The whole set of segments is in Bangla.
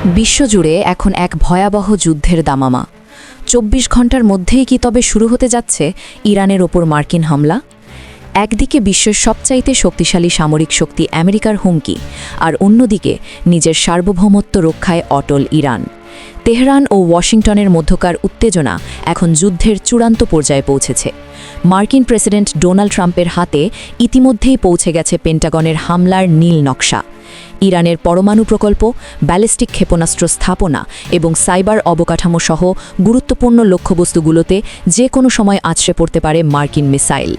বিশ্বজুড়ে এখন এক ভয়াবহ যুদ্ধের দামামা। ২৪ ঘন্টার মধ্যেই কি তবে শুরু হতে যাচ্ছে ইরানের ওপর মার্কিন হামলা? একদিকে বিশ্বের সবচাইতে শক্তিশালী সামরিক শক্তি আমেরিকার হুমকি, আর অন্যদিকে নিজের সার্বভৌমত্ব রক্ষায় অটল ইরান। তেহরান ও ওয়াশিংটনের মধ্যকার উত্তেজনা এখন যুদ্ধের চূড়ান্ত পর্যায়ে পৌঁছেছে। মার্কিন প্রেসিডেন্ট ডোনাল্ড ট্রাম্পের হাতে ইতিমধ্যেই পৌঁছে গেছে পেন্টাগনের হামলার নীল নকশা। ইরানের পরমাণু প্রকল্প, ব্যালিস্টিক ক্ষেপণাস্ত্র স্থাপনা এবং সাইবার অবকাঠামো সহ গুরুত্বপূর্ণ লক্ষ্যবস্তুগুলোতে যে কোনো সময় আছড়ে পড়তে পারে মার্কিন মিসাইল।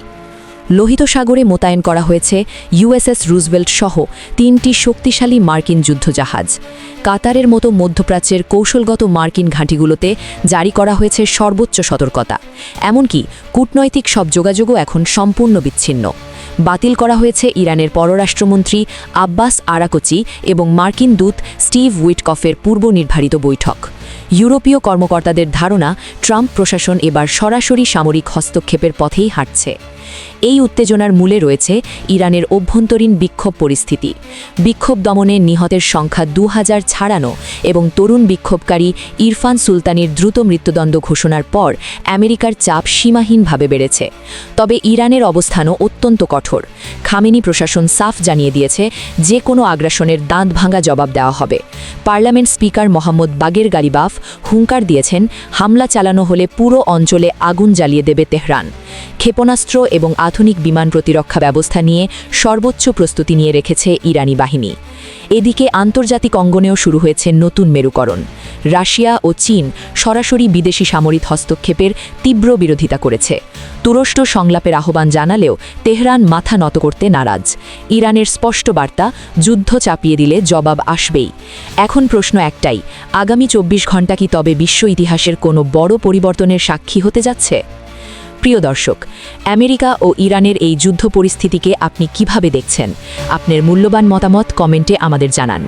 লোহিত সাগরে মোতায়েন করা হয়েছে ইউএসএস রুজভেল্ট সহ ৩টি শক্তিশালী মার্কিন যুদ্ধজাহাজ। কাতারের মতো মধ্যপ্রাচ্যের কৌশলগত মার্কিন ঘাঁটিগুলোতে জারি করা হয়েছে সর্বোচ্চ সতর্কতা। এমনকি কূটনৈতিক সব যোগাযোগও এখন সম্পূর্ণ বিচ্ছিন্ন। বাতিল করা হয়েছে ইরানের পররাষ্ট্রমন্ত্রী আব্বাস আরাকচি এবং মার্কিন দূত স্টিভ উইটকফের পূর্বনির্ধারিত বৈঠক। ইউরোপীয় কর্মকর্তাদের ধারণা, ট্রাম্প প্রশাসন এবার সরাসরি সামরিক হস্তক্ষেপের পথেই হাঁটছে। এই উত্তেজনার মূলে রয়েছে ইরানের অভ্যন্তরীণ বিক্ষোভ পরিস্থিতি। বিক্ষোভ দমনে নিহতের সংখ্যা ২০০০ ছাড়ানো এবং তরুণ বিক্ষোভকারী ইরফান সুলতানির দ্রুত মৃত্যুদণ্ড ঘোষণার পর আমেরিকার চাপ সীমাহীনভাবে বেড়েছে। তবে ইরানের অবস্থানও অত্যন্ত কঠোর। খামেনি প্রশাসন সাফ জানিয়ে দিয়েছে যে কোনো আগ্রাসনের দাঁতভাঙা জবাব দেওয়া হবে। পার্লামেন্ট স্পিকার মোহাম্মদ বাগের গালিবাফ হুঙ্কার দিয়েছেন, হামলা চালানো হলে পুরো অঞ্চলে আগুন জ্বালিয়ে দেবে তেহরান। ক্ষেপণাস্ত্র এবং আধুনিক বিমান প্রতিরক্ষা ব্যবস্থা নিয়ে সর্বোচ্চ প্রস্তুতি নিয়ে রেখেছে ইরানি বাহিনী। এদিকে আন্তর্জাতিক অঙ্গনেও শুরু হয়েছে নতুন মেরুকরণ। রাশিয়া ও চীন সরাসরি বিদেশি সামরিক হস্তক্ষেপের তীব্র বিরোধিতা করেছে। তুরস্ক সংলাপের আহ্বান জানালেও তেহরান মাথা নত করতে নারাজ। ইরানের স্পষ্ট বার্তা, যুদ্ধ চাপিয়ে দিলে জবাব আসবেই। এখন প্রশ্ন একটাই, আগামী ২৪ ঘণ্টা কি তবে বিশ্ব ইতিহাসের কোনো বড় পরিবর্তনের সাক্ষী হতে যাচ্ছে? প্রিয় দর্শক, আমেরিকা ও ইরানের এই যুদ্ধ পরিস্থিতিকে আপনি কিভাবে দেখছেন? আপনার মূল্যবান মতামত কমেন্টে আমাদের জানান।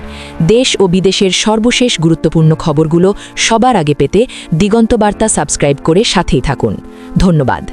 দেশ ও বিদেশের সর্বশেষ গুরুত্বপূর্ণ খবরগুলো সবার আগে পেতে দিগন্ত বার্তা সাবস্ক্রাইব করে সাথেই থাকুন। ধন্যবাদ।